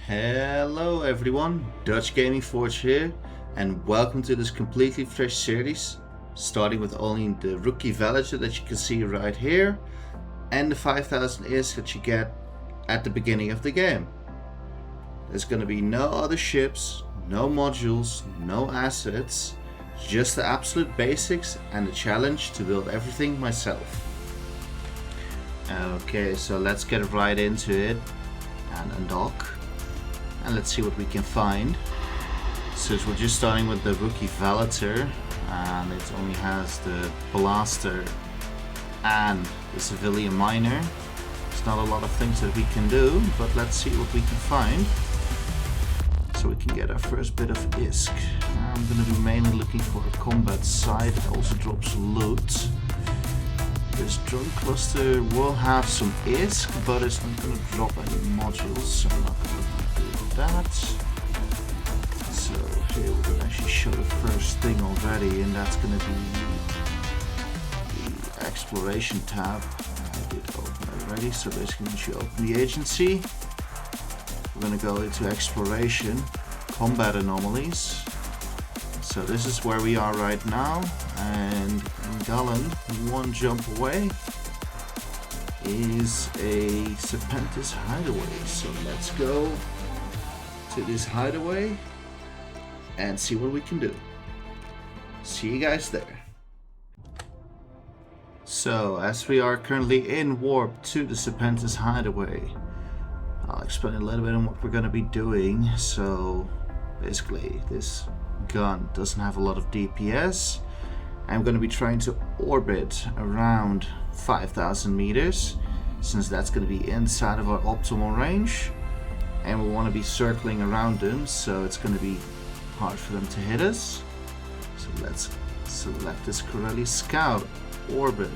Hello everyone, Dutch Gaming Forge here, and welcome to this completely fresh series, starting with only the rookie villager that you can see right here, and the 5000 ISK that you get at the beginning of the game. There's going to be no other ships, no modules, no assets, just the absolute basics and the challenge to build everything myself. Okay, so let's get right into it and undock. And let's see what we can find. So we're just starting with the rookie Valator, and it only has the blaster and the civilian miner. It's not a lot of things that we can do, but let's see what we can find. So we can get our first bit of ISK. I'm going to be mainly looking for a combat site. It also drops loot. This drone cluster will have some ISK, but it's not going to drop any modules, so I'm not going to that. So here we can actually show the first thing already, and that's going to be the exploration tab. I did open it already, so basically once you open the agency, we're going to go into exploration, combat anomalies. So this is where we are right now, and Gallen, one jump away, is a Serpentis hideaway. So let's go to this hideaway and see what we can do. See you guys there. So as we are currently in warp to the Serpentis hideaway, I'll explain a little bit on what we're going to be doing. So basically this gun doesn't have a lot of DPS. I'm going to be trying to orbit around 5,000 meters, since that's going to be inside of our optimal range. And we want to be circling around them, so it's going to be hard for them to hit us. So let's select this Corelli Scout, orbit,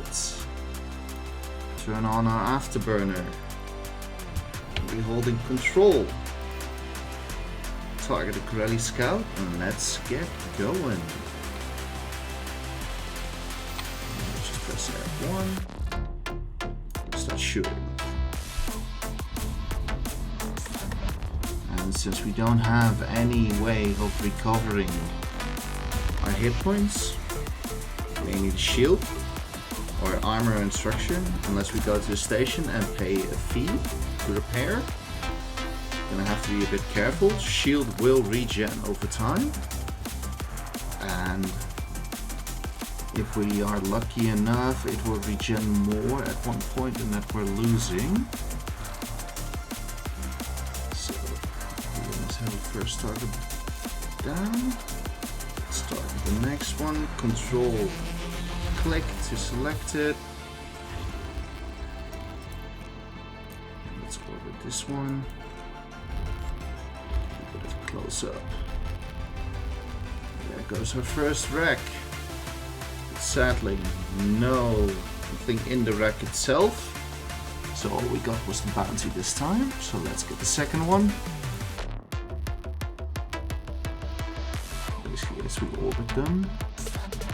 turn on our afterburner, we're holding control, target the Corelli Scout, and let's get going. Just press F1, start shooting. And since we don't have any way of recovering our hit points, we need a shield or armor instruction, unless we go to the station and pay a fee to repair. Gonna have to be a bit careful. Shield will regen over time, and if we are lucky enough, it will regen more at one point than that we're losing. First target down. Start with the next one. Control click to select it. Let's orbit this one. Put it close up. There goes our first wreck. Sadly, nothing in the wreck itself. So all we got was the bounty this time. So let's get the second one. As we orbit them,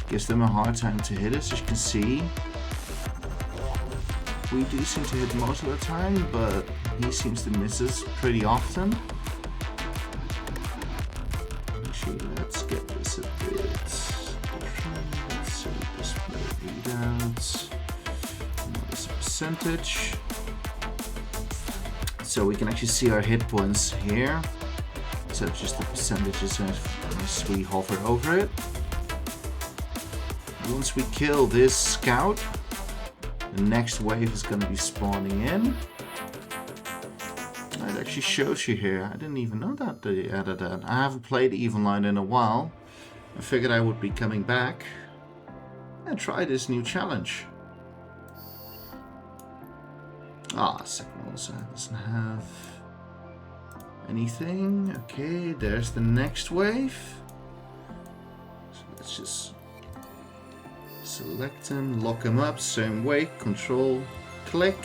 gives them a hard time to hit us. As you can see, we do seem to hit most of the time, but he seems to miss us pretty often. Actually, let's get this a bit different. Let's say display readouts. Notice a percentage, so we can actually see our hit points here. So it's just the percentages as we hover over it. Once we kill this scout, the next wave is going to be spawning in. It actually shows you here. I didn't even know that they added that. I haven't played EVE Online in a while. I figured I would be coming back and try this new challenge. Second also doesn't have anything. Okay, there's the next wave. So let's just select them, lock them up, same way, control click,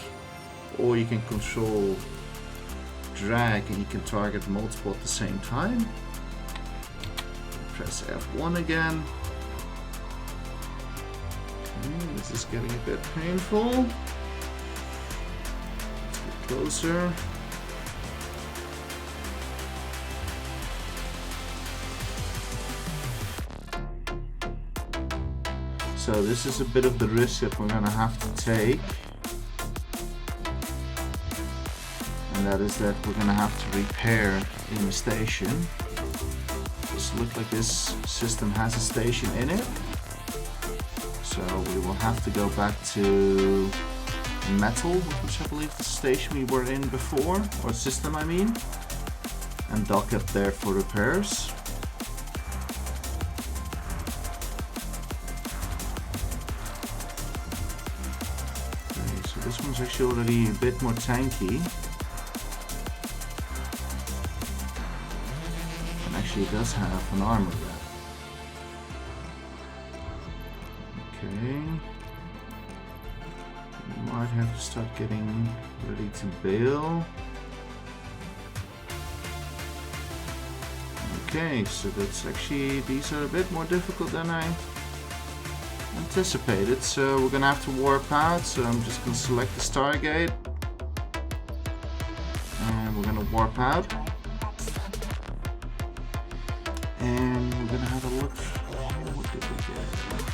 or you can control drag and you can target multiple at the same time. Press F1 again. Okay, this is getting a bit painful. Let's get closer. So this is a bit of the risk that we're gonna have to take. And that is that we're gonna have to repair in the station. Does look like this system has a station in it. So we will have to go back to metal, which I believe the station we were in before, or system I mean, and dock up there for repairs. Okay, so this one's actually already a bit more tanky. And actually it does have an armor wrap. Okay. Might have to start getting ready to bail. Okay, so that's actually, these are a bit more difficult than I anticipated. So we're gonna have to warp out. So I'm just gonna select the Stargate. And we're gonna warp out. And we're gonna have a look. What did we get?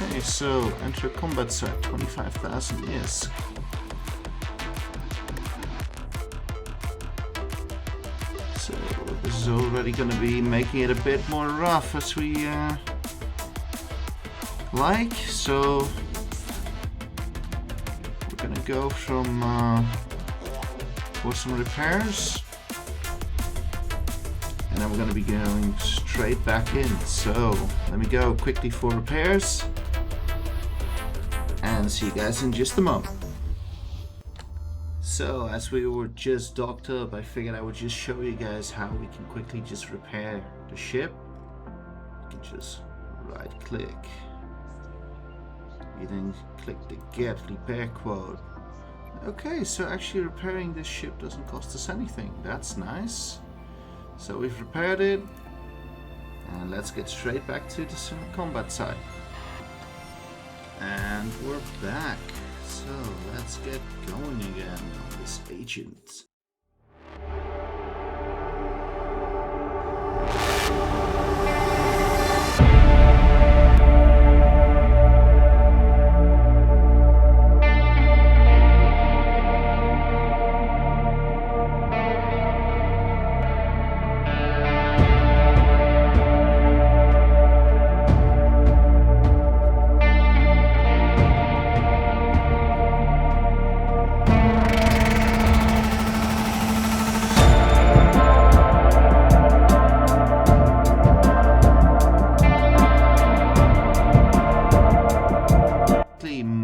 Okay, so enter combat site, 25,000 ISK. So this is already going to be making it a bit more rough as we like. So we're going to go from for some repairs, and then we're going to be going straight back in. So let me go quickly for repairs and see you guys in just a moment. So as we were just docked up, I figured I would just show you guys how we can quickly just repair the ship. You can just right click, you then click the get repair quote. Okay, so actually repairing this ship doesn't cost us anything. That's nice. So we've repaired it, and let's get straight back to the combat site. And we're back. So let's get going again on this agent.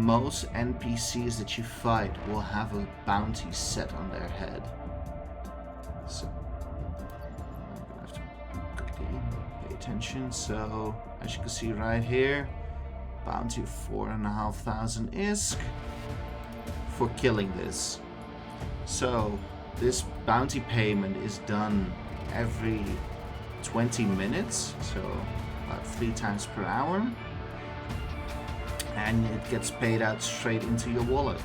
Most NPCs that you fight will have a bounty set on their head. So I'm gonna have to quickly pay attention. So as you can see right here, bounty of 4,500 ISK for killing this. So this bounty payment is done every 20 minutes, so about 3 times per hour. And it gets paid out straight into your wallet.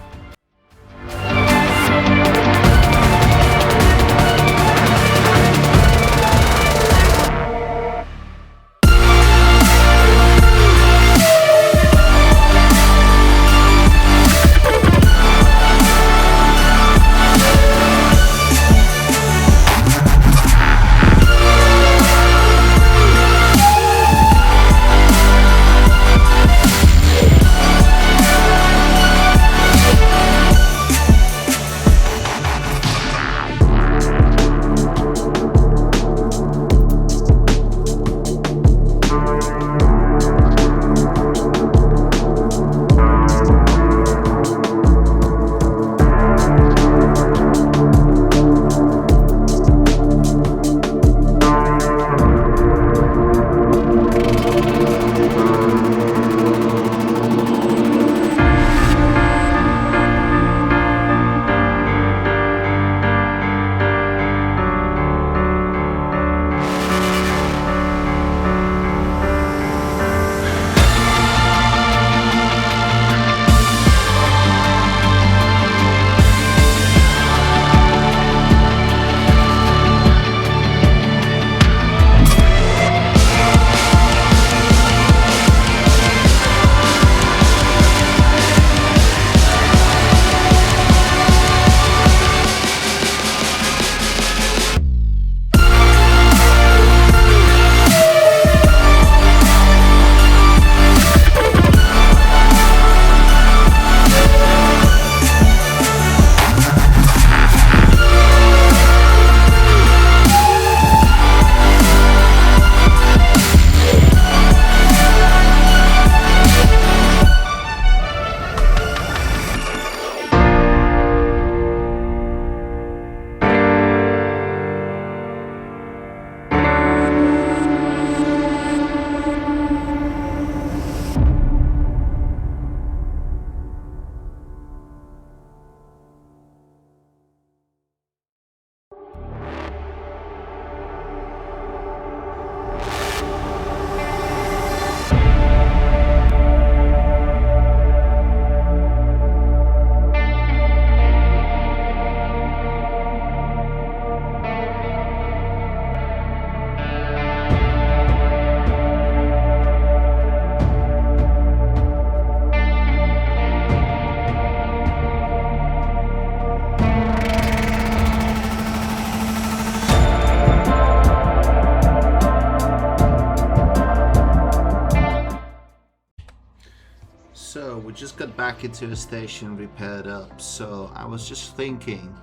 just got back into the station, repaired up, so I was just thinking,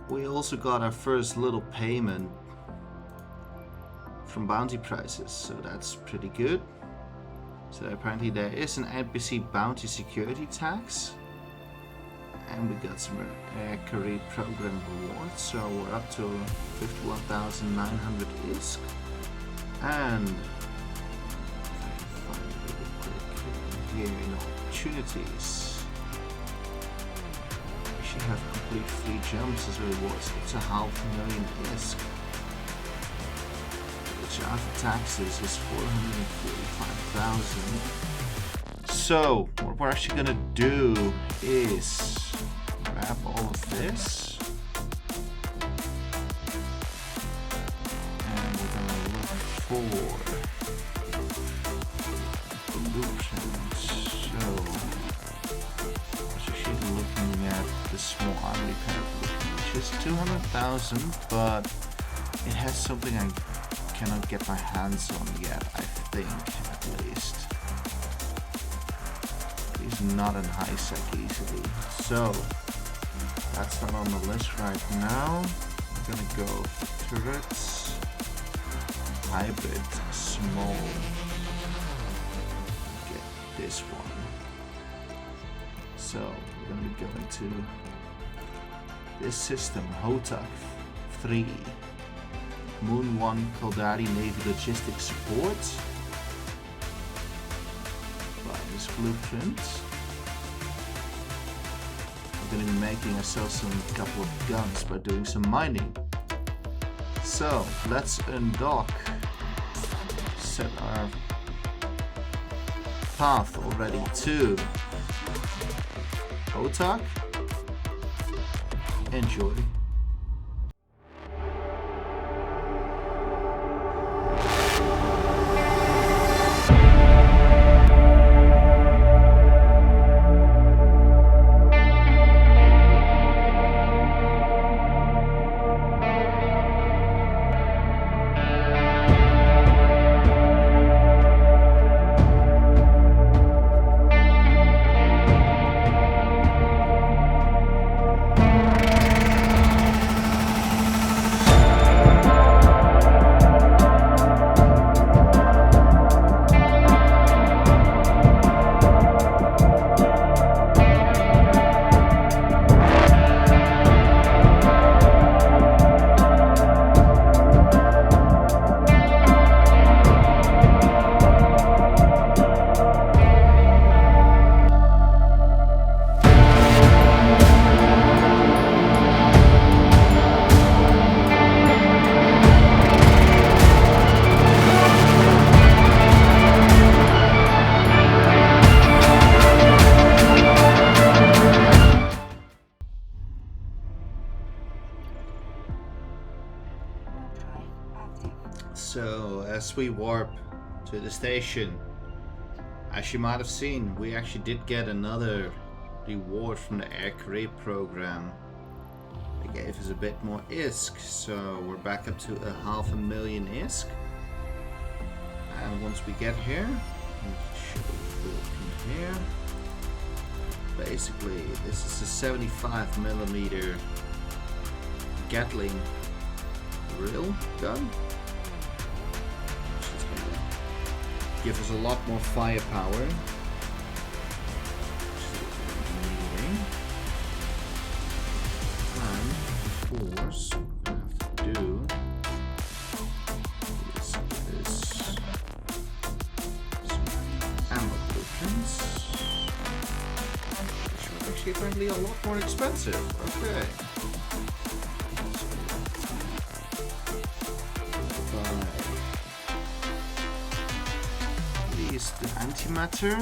we also got our first little payment from bounty prices, so that's pretty good. So apparently there is an NPC bounty security tax, and we got some air career program rewards, so we're up to 51,900 ISK. And if I can find it really quick here in opportunities, we should have complete free jumps as rewards. It's 500,000 ISK, which after taxes is 445,000. So what we're actually gonna do is grab all of this, and we're gonna look for blueprints. So I was actually looking at the small arm repair blueprint, which is 200,000, but it has something I cannot get my hands on yet, I think, at least. He's not in high sec easily, so that's not on the list right now. I'm gonna go for turrets, hybrid, small. Get this one. So we're gonna be going to this system, Hotak 3. Moon 1 Kaldari Navy Logistics Support. Buy this blueprint. We're going to be making ourselves a couple of guns by doing some mining. So let's undock. Set our path already to Hotak. Enjoy. So as we warp to the station, as you might have seen, we actually did get another reward from the air career program. They gave us a bit more ISK, so we're back up to 500,000 ISK. And once we get here, show the here. Basically, this is a 75mm Gatling rail gun. Give us a lot more firepower. And of course, what I have to do is this some ammo blueprints, which are actually apparently a lot more expensive. Okay. The antimatter,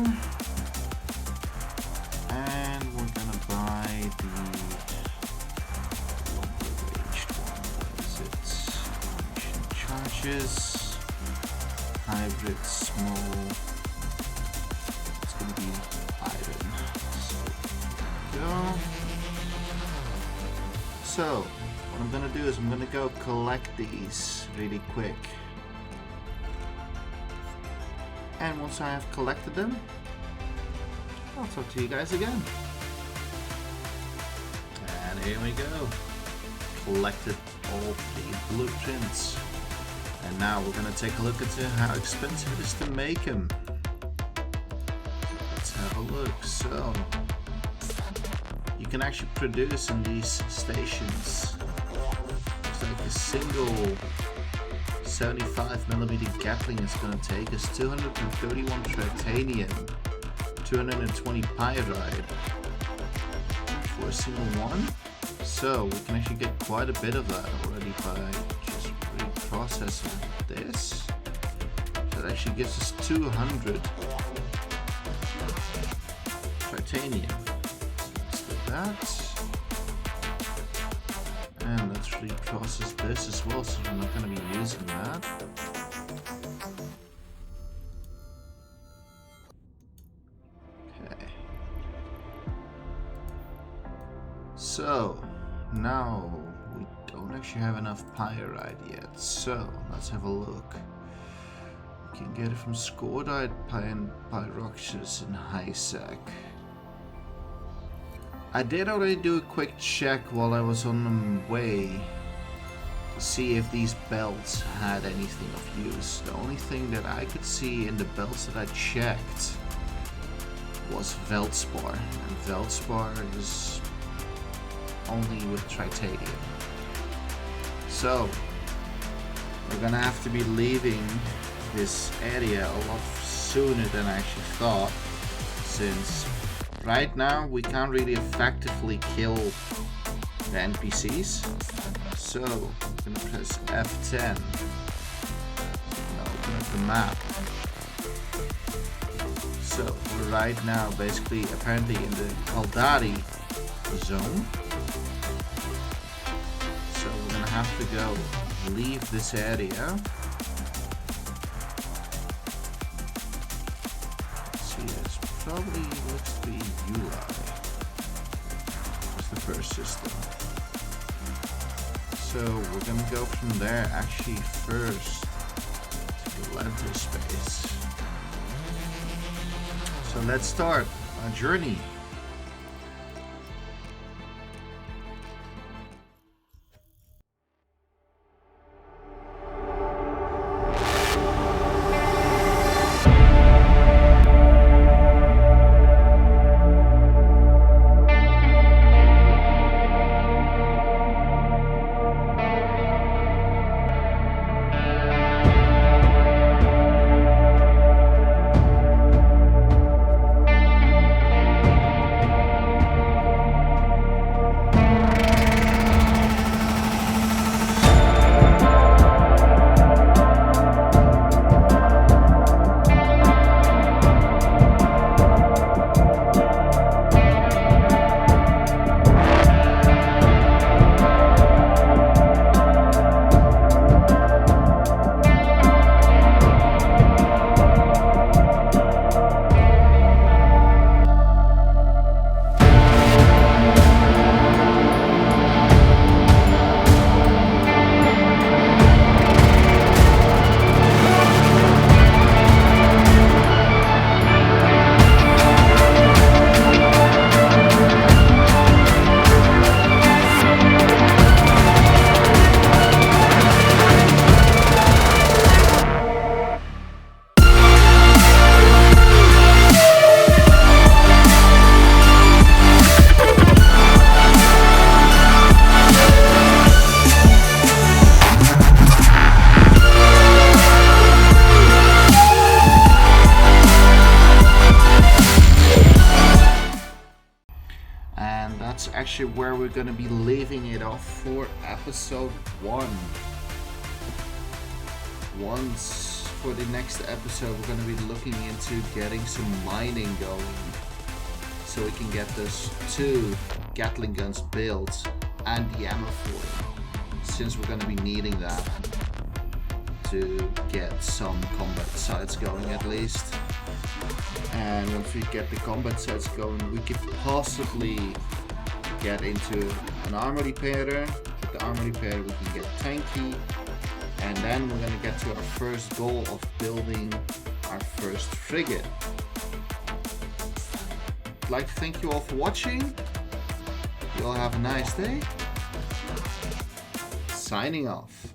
and we're gonna buy the longer ranged one. What is it? Mission charges, hybrid, small. It's gonna be iron. So there we go. So what I'm gonna do is I'm gonna go collect these really quick. And once I have collected them, I'll talk to you guys again. And here we go. Collected all 3 blueprints. And now we're gonna take a look at how expensive it is to make them. Let's have a look. So, you can actually produce in these stations. Looks like a single 75mm Gatling is gonna take us 231 titanium, 220 pyrite for a single one. So we can actually get quite a bit of that already by just reprocessing this. That actually gives us 200 titanium. Let's do that. And let's reprocess this as well, so we're not going to be using that. Okay. So now we don't actually have enough pyrite yet, so let's have a look. We can get it from scordite pyroxus in Hysac. I did already do a quick check while I was on the way to see if these belts had anything of use. The only thing that I could see in the belts that I checked was Veldspar, and Veldspar is only with titanium. So we're gonna have to be leaving this area a lot sooner than I actually thought, since right now we can't really effectively kill the NPCs. So I'm gonna press F10 and open up the map. So we're right now basically apparently in the Kaldari zone. So we're gonna have to go leave this area. Let's see, this probably looks to be Uli. That's the first system. So we're gonna go from there actually first to the Lantern space. So let's start our journey. Actually where we're going to be leaving it off for episode 1. Once for the next episode we're going to be looking into getting some mining going so we can get those 2 Gatling guns built and the ammo for them, since we're going to be needing that to get some combat sites going at least. And once we get the combat sites going, we could possibly get into an armor repairer. With the armor repairer we can get tanky, and then we're gonna get to our first goal of building our first frigate. I'd like to thank you all for watching. You all have a nice day. Signing off.